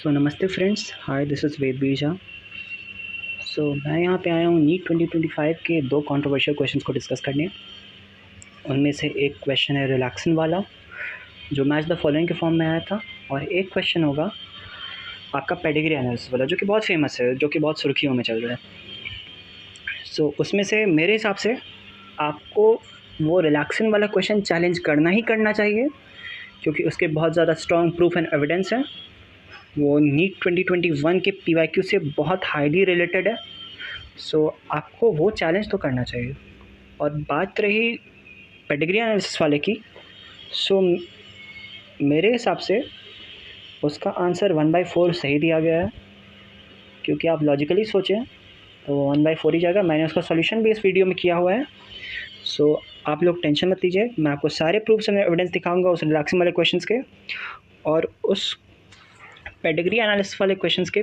सो नमस्ते friends, hi this is वेद बीजा। मैं यहाँ पे आया हूँ नीट 2025 के दो कंट्रोवर्शियल क्वेश्चंस को डिस्कस करने। उनमें से एक क्वेश्चन है रिलैक्सन वाला जो मैच द फॉलोइंग के फॉर्म में आया था, और एक क्वेश्चन होगा आपका पेडिग्री एनालिसिस वाला जो कि बहुत फेमस है, जो कि बहुत सुर्खियों में चल रहा है। उसमें से मेरे हिसाब से आपको वो रिलैक्सन वाला क्वेश्चन चैलेंज करना ही करना चाहिए, क्योंकि उसके बहुत ज़्यादा स्ट्रॉन्ग प्रूफ एंड एविडेंस है। वो नीट 2021 के PYQ से बहुत हाईली रिलेटेड है। आपको वो चैलेंज तो करना चाहिए। और बात रही पेडिग्री एनालिसिस वाले की, मेरे हिसाब से उसका आंसर 1/4 सही दिया गया है, क्योंकि आप लॉजिकली सोचें तो 1/4 ही जाएगा। मैंने उसका सॉल्यूशन भी इस वीडियो में किया हुआ है। आप लोग टेंशन मत लीजिए, मैं आपको सारे प्रूफ्स एंड एविडेंस दिखाऊंगा उस रिलैक्सिंग वाले क्वेश्चंस के, और उस पेडिग्री एनालिसिस वाले क्वेश्चंस के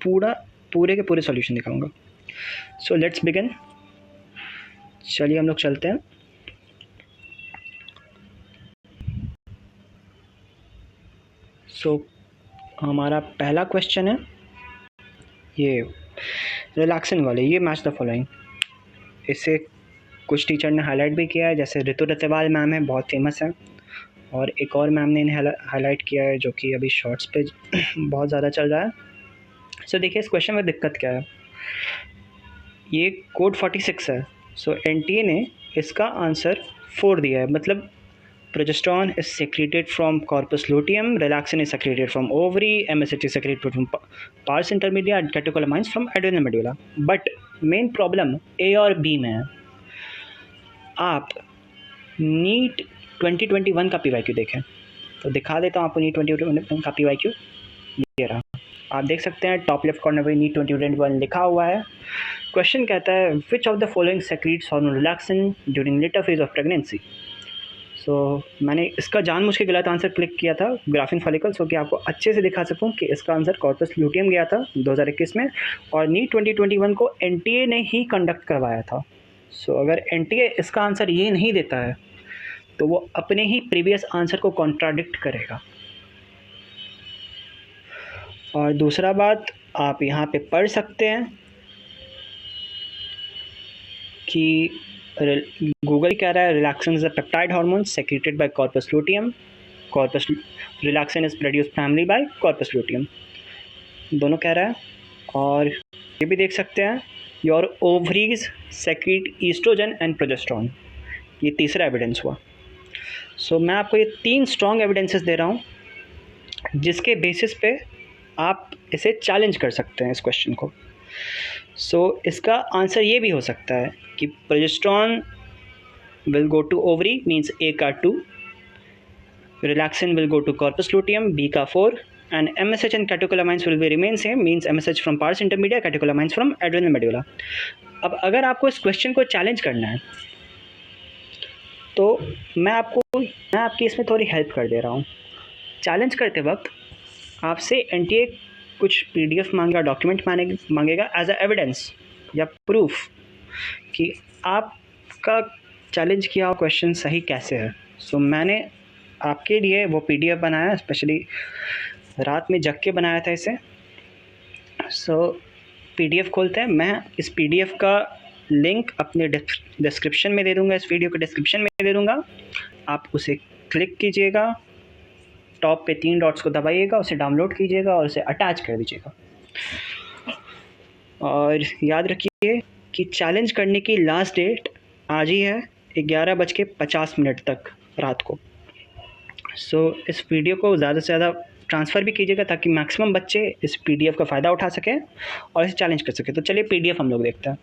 पूरे के पूरे सॉल्यूशन दिखाऊंगा। Let's begin. चलिए हम लोग चलते हैं। हमारा पहला क्वेश्चन है ये रिलैक्सन वाले, ये मैच द फॉलोइंग। इसे कुछ टीचर ने हाईलाइट भी किया है, जैसे ऋतु रतेवाल मैम है, बहुत फेमस है, और एक और मैम ने इन्हें हाईलाइट किया है जो कि अभी शॉर्ट्स पे बहुत ज़्यादा चल रहा है। देखिए इस क्वेश्चन में दिक्कत क्या है। ये कोड 46 है। NTA ने इसका आंसर 4 दिया है, मतलब progesterone is secreted from corpus luteum, relaxin is secreted from ovary, MSH is secreted from pars intermedia, and catecholamines from adrenal medulla. But main problem A और B में है। आप नीट 2021 का PYQ देखें तो दिखा देता हूँ आपको नीट 2021 का PYQ। ये रहा, आप देख सकते हैं टॉप लेफ्ट कॉर्नर पे नीट 2021 लिखा हुआ है। क्वेश्चन कहता है which of the following secretes hormone relaxin during later phase of pregnancy. मैंने इसका जानबूझ के गलत आंसर क्लिक किया था, ग्राफिन फॉलिकल, कि आपको अच्छे से दिखा सकूं कि इसका आंसर कॉर्पस ल्यूटियम गया था 2021 में, और नीट 2021 को NTA ने ही कंडक्ट करवाया था। अगर NTA इसका आंसर ये नहीं देता है तो वो अपने ही प्रीवियस आंसर को कॉन्ट्राडिक्ट करेगा। और दूसरा बात, आप यहाँ पे पढ़ सकते हैं कि गूगल कह रहा है relaxin is a peptide hormone secreted by corpus luteum, corpus relaxin is produced primary by corpus luteum, दोनों कह रहा है। और ये भी देख सकते हैं your ovaries secrete estrogen and progesterone, ये तीसरा एविडेंस हुआ। मैं आपको ये 3 स्ट्रॉन्ग एविडेंसेस दे रहा हूँ जिसके बेसिस पे आप इसे चैलेंज कर सकते हैं इस क्वेश्चन को। इसका आंसर ये भी हो सकता है कि progesterone will go to ovary, means A का 2, relaxin will go to corpus luteum, B का 4, and MSH and catecholamines will be remain same, means MSH from pars intermedia, catecholamines from adrenal medulla. अब अगर आपको इस question को challenge करना है तो मैं आपकी इसमें थोड़ी हेल्प कर दे रहा हूँ। चैलेंज करते वक्त आपसे NTA कुछ PDF मांगेगा, डॉक्यूमेंट मांगेगा एज अ एविडेंस या प्रूफ कि आपका चैलेंज किया हुआ क्वेश्चन सही कैसे है। मैंने आपके लिए वो PDF बनाया, स्पेशली रात में जग के बनाया था इसे। PDF खोलते हैं। मैं इस PDF का लिंक अपने डिस्क्रिप्शन में दे दूंगा, इस वीडियो के डिस्क्रिप्शन में दे दूंगा। आप उसे क्लिक कीजिएगा, टॉप पे 3 डॉट्स को दबाइएगा, उसे डाउनलोड कीजिएगा और उसे अटैच कर दीजिएगा। और याद रखिए कि चैलेंज करने की लास्ट डेट आज ही है, 11:50 तक रात को। इस वीडियो को ज़्यादा से ज़्यादा ट्रांसफ़र भी कीजिएगा ताकि मैक्सिमम बच्चे इस PDF का फ़ायदा उठा सकें और इसे चैलेंज कर सकें। तो चलिए PDF हम लोग देखते हैं।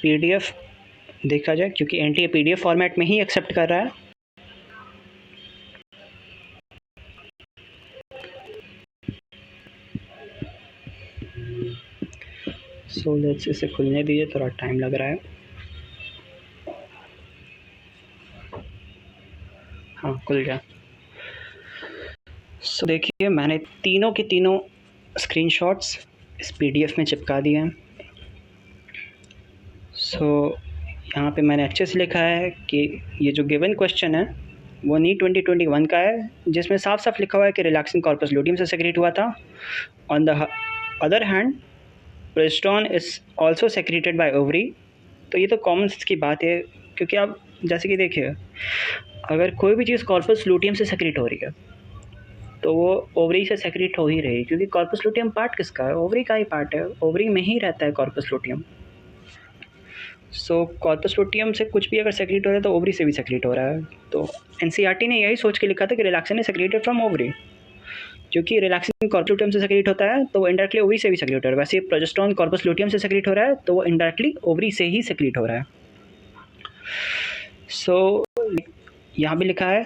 PDF देखा जाए, क्योंकि NTA PDF फॉर्मेट में ही एक्सेप्ट कर रहा है। लेट्स इसे खुलने दीजिए, थोड़ा टाइम लग रहा है। हाँ, खुल गया। देखिए मैंने तीनों के तीनों स्क्रीनशॉट्स इस PDF में चिपका दिए हैं। यहाँ पे मैंने अच्छे से लिखा है कि ये जो गिवन क्वेश्चन है वो नी 2021 का है, जिसमें साफ साफ लिखा हुआ है कि रिलैक्सिंग कॉर्पस लूटियम से सेक्रेट हुआ था। On the other hand progesterone is also secreted bye ovary. तो ये तो कॉमन सेंस की बात है, क्योंकि आप जैसे कि देखिए, अगर कोई भी चीज़ कॉर्पस लूटियम से सेक्रेट हो रही है तो वो ओवरी से सेक्रेट हो ही रही है, क्योंकि कॉर्पस लूटियम पार्ट किसका है? ओवरी का ही पार्ट है, ओवरी में ही रहता है कॉर्पस लूटियम। सो कॉर्पस लूटियम से कुछ भी अगर सेक्रेट हो रहा है तो ओवरी से भी सेक्रेट हो रहा है। तो एनसीईआरटी ने यही सोच के लिखा था कि relaxin is secreted from ovary, क्योंकि रिलैक्सिन कॉर्पस लूटियम से सेक्रेट होता है तो वो इंडायरेक्टली ओवरी से भी सेक्रेट हो रहा है। वैसे प्रोजेस्टेरॉन कॉर्पस लूटियम से सेक्रेट हो रहा है तो वो इंडायरेक्टली ओवरी से ही सेक्रेट हो रहा है। सो यहाँ भी लिखा है,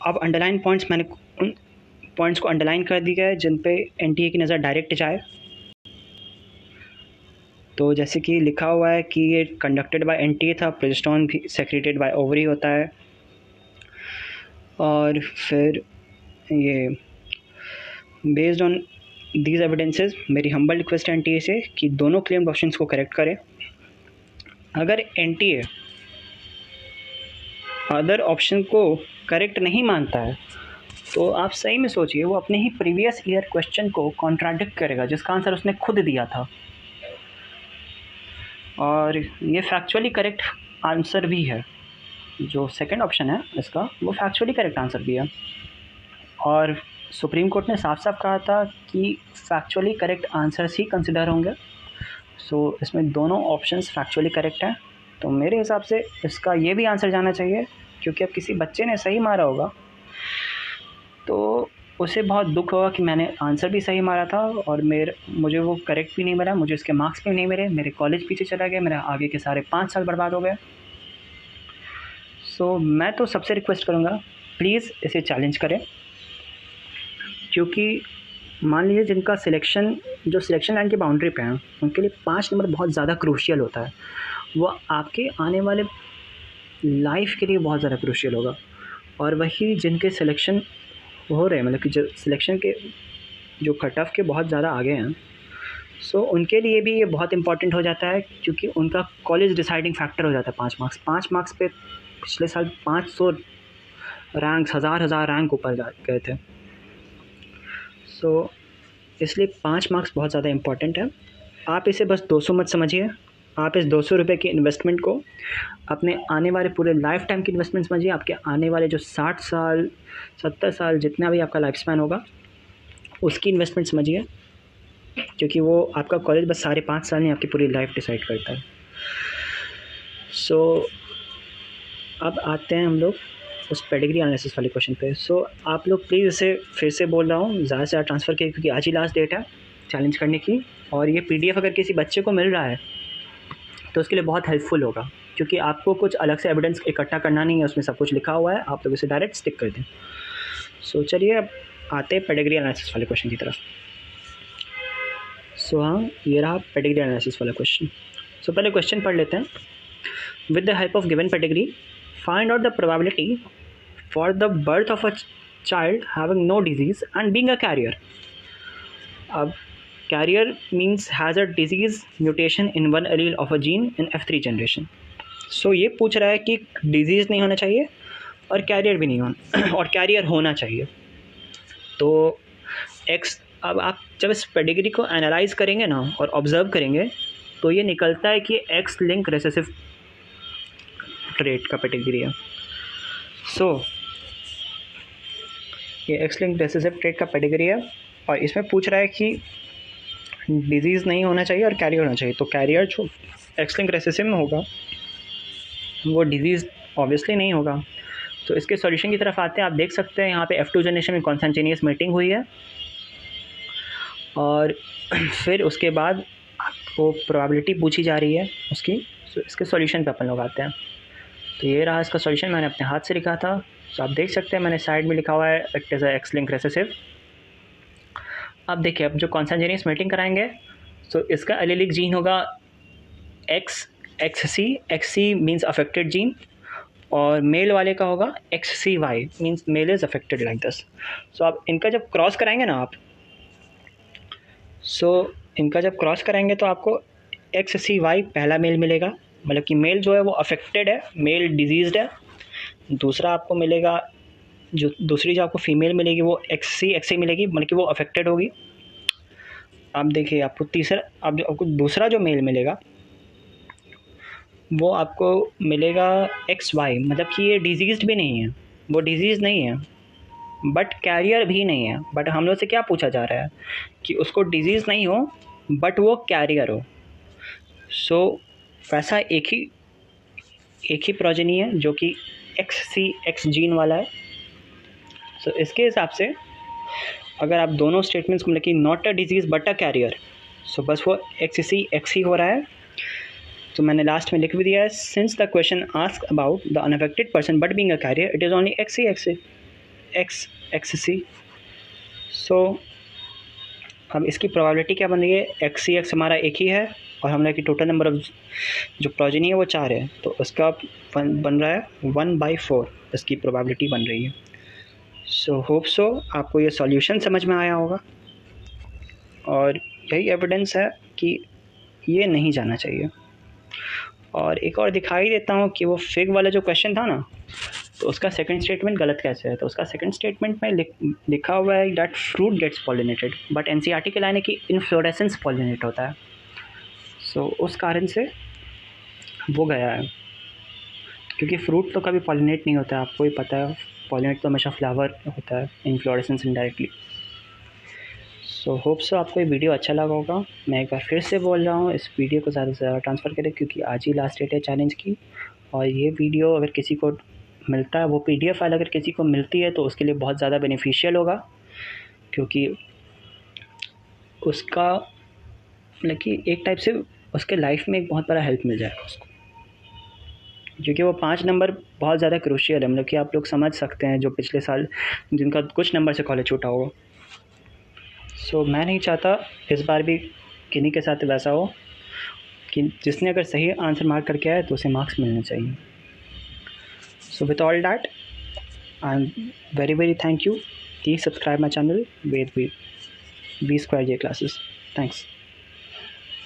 अब अंडरलाइन पॉइंट्स, मैंने उन पॉइंट्स को अंडरलाइन कर दिया है जिन पे एनटीए की नज़र डायरेक्ट जाए। तो जैसे कि लिखा हुआ है कि ये कंडक्टेड बाय एनटीए था, प्रोजेस्टेरॉन भी सेक्रेटेड बाय ओवरी होता है। और फिर ये बेस्ड ऑन दीज एविडेंसेस मेरी हम्बल रिक्वेस्ट है एनटीए से कि दोनों क्लेम्ड ऑप्शंस को करेक्ट करें। अगर एनटीए अदर ऑप्शन को करेक्ट नहीं मानता है तो आप सही में सोचिए, वो अपने ही प्रीवियस ईयर क्वेश्चन को कॉन्ट्राडिक्ट करेगा जिसका आंसर उसने खुद दिया था। और ये फैक्चुअली करेक्ट आंसर भी है, जो सेकंड ऑप्शन है इसका वो फैक्चुअली करेक्ट आंसर भी है। और सुप्रीम कोर्ट ने साफ साफ कहा था कि फैक्चुअली करेक्ट आंसर्स ही कंसिडर होंगे। सो इसमें दोनों ऑप्शंस फैक्चुअली करेक्ट हैं। तो मेरे हिसाब से इसका ये भी आंसर जाना चाहिए, क्योंकि अब किसी बच्चे ने सही मारा होगा तो उसे बहुत दुख होगा कि मैंने आंसर भी सही मारा था और मुझे वो करेक्ट भी नहीं मिला, मुझे उसके मार्क्स भी नहीं मिले, मेरे कॉलेज पीछे चला गया, मेरा आगे के सारे 5 साल बर्बाद हो गए। सो मैं तो सबसे रिक्वेस्ट करूँगा, प्लीज़ इसे चैलेंज करें, क्योंकि मान लीजिए जिनका जो सिलेक्शन लाइन की बाउंड्री पे हैं उनके लिए 5 नंबर बहुत ज़्यादा क्रूशियल होता है। वो आपके आने वाले लाइफ के लिए बहुत ज़्यादा क्रूशियल होगा। और वही जिनके सिलेक्शन हो रहे हैं, मतलब कि जो सिलेक्शन के जो कट ऑफ के बहुत ज़्यादा आगे हैं, सो उनके लिए भी ये बहुत इंपॉर्टेंट हो जाता है, क्योंकि उनका कॉलेज डिसाइडिंग फैक्टर हो जाता है। 5 मार्क्स पे पिछले साल 500 रैंक्स, हज़ार रैंक ऊपर गए थे। सो इसलिए 5 मार्क्स बहुत ज़्यादा इंपॉर्टेंट है। आप इसे बस 200 मत समझिए, आप इस 200 रुपये की इन्वेस्टमेंट को अपने आने वाले पूरे लाइफ टाइम की इन्वेस्टमेंट समझिए। आपके आने वाले जो 60 साल 70 साल जितना भी आपका लाइफ स्पैन होगा उसकी इन्वेस्टमेंट समझिए, क्योंकि वो आपका कॉलेज बस साढ़े 5 साल नहीं, आपकी पूरी लाइफ डिसाइड करता है। सो अब आते हैं हम लोग उस पेडिग्री एनालिसिस वाले क्वेश्चन पे। सो आप लोग प्लीज़ इसे फिर से बोल रहा हूँ, ज़्यादा से ज़्यादा ट्रांसफ़र किए, क्योंकि आज ही लास्ट डेट है चैलेंज करने की। और ये PDF अगर किसी बच्चे को मिल रहा है तो उसके लिए बहुत हेल्पफुल होगा, क्योंकि आपको कुछ अलग से एविडेंस इकट्ठा करना नहीं है, उसमें सब कुछ लिखा हुआ है, आप लोग इसे डायरेक्ट स्टिक कर दें। सो चलिए अब आते हैं पेडिग्री एनालिसिस वाले क्वेश्चन की तरफ। सो हाँ, ये रहा पेडिग्री एनालिसिस वाला क्वेश्चन। सो पहले क्वेश्चन पढ़ लेते हैं। With the help of given pedigree find out the probability for the birth of a child having no disease and being a carrier. अब carrier means has a disease mutation in one allele of a gene in F3 generation. So ये पूछ रहा है कि disease नहीं होना चाहिए और कैरियर भी नहीं होना और कैरियर होना चाहिए। तो X, अब आप जब इस पेडिग्री को एनालाइज करेंगे ना और ऑब्जर्व करेंगे तो ये निकलता है कि X लिंक रिसेसिव ट्रेट का पेडिग्री है। सो ये X लिंक रिसेसिव ट्रेट का पेडिग्री है और इसमें पूछ रहा है कि डिजीज़ नहीं होना चाहिए और कैरियर होना चाहिए। तो कैरियर जो X लिंक रिसेसिव में होगा वो डिजीज़ ऑब्वियसली नहीं होगा। तो इसके सॉल्यूशन की तरफ आते हैं। आप देख सकते हैं यहाँ पे F2 जनरेशन में कॉन्सेंटेनियस मीटिंग हुई है और फिर उसके बाद आपको प्रोबेबिलिटी पूछी जा रही है उसकी। तो इसके सॉल्यूशन पे अपन लोग आते हैं। तो ये रहा इसका सॉल्यूशन, मैंने अपने हाथ से लिखा था। तो आप देख सकते हैं मैंने साइड में लिखा हुआ है it is a X link recessive. अब देखिए, अब जो कॉन्सेंटेनियस मीटिंग कराएंगे तो इसका एलेलिक जीन होगा XC मीन्स अफेक्टेड जीन, और मेल वाले का होगा XCY means male is affected like this. So आप इनका जब क्रॉस कराएंगे ना इनका जब क्रॉस कराएंगे तो आपको XCY पहला मेल मिलेगा, मतलब कि मेल जो है वो अफेक्टेड है, मेल डिजीज़ड है। दूसरा आपको मिलेगा जो दूसरी जो आपको फीमेल मिलेगी वो एक्स सी मिलेगी, मतलब कि वो अफेक्टेड होगी। आप देखिए आपको आपको दूसरा जो मेल मिलेगा वो आपको मिलेगा XY, मतलब कि ये डिजीज़्ड भी नहीं है, वो डिजीज़ नहीं है बट कैरियर भी नहीं है। बट हम लोग से क्या पूछा जा रहा है कि उसको डिजीज़ नहीं हो बट वो कैरियर हो। सो वैसा एक ही प्रोजेनी है जो कि X जीन वाला है। सो इसके हिसाब से अगर आप दोनों स्टेटमेंट्स को मतलब कि not a disease but a carrier, so बस वो X ही हो रहा है। तो मैंने लास्ट में लिख भी दिया है, since the question ask about the unaffected person but being a carrier, it is only XC। So अब इसकी प्रोबेबिलिटी क्या बन रही है, X हमारा एक ही है और हम लोग की टोटल नंबर ऑफ जो प्रोजेनी है वो 4 है, तो उसका बन रहा है 1/4 इसकी प्रोबेबिलिटी बन रही है। सो होप सो आपको ये सॉल्यूशन समझ में आया होगा और यही एविडेंस है कि ये नहीं जाना चाहिए। और एक और दिखाई देता हूँ कि वो फिग वाला जो क्वेश्चन था ना, तो उसका सेकंड स्टेटमेंट गलत कैसे है। तो उसका सेकंड स्टेटमेंट में लिखा हुआ है that fruit gets pollinated, but NCERT के लाने की इनफ्लोरेसेंस पॉलिनेट होता है। सो उस कारण से वो गया है, क्योंकि फ्रूट तो कभी पॉलिनेट नहीं होता है, आपको ही पता है, पॉलिनेट तो हमेशा फ्लावर होता है, inflorescence indirectly. So hope so आपको ये वीडियो अच्छा लगा होगा। मैं एक बार फिर से बोल रहा हूँ, इस वीडियो को ज़्यादा से ज़्यादा ट्रांसफ़र करें क्योंकि आज ही लास्ट डेट है चैलेंज की। और ये वीडियो अगर किसी को मिलता है, वो PDF फाइल अगर किसी को मिलती है तो उसके लिए बहुत ज़्यादा बेनिफिशियल होगा, क्योंकि उसका मतलब कि एक टाइप से उसके लाइफ में एक बहुत बड़ा हेल्प मिल जाएगा उसको, क्योंकि वो 5 नंबर बहुत ज़्यादा क्रूशियल है। मतलब कि आप लोग समझ सकते हैं जो पिछले साल जिनका कुछ नंबर से कॉलेज छूटा होगा। सो मैं नहीं चाहता इस बार भी किन्हीं के साथ वैसा हो कि जिसने अगर सही आंसर मार्क करके आया तो उसे मार्क्स मिलने चाहिए। So with all that I am very thank you. Please subscribe my channel with V Square J classes. Thanks.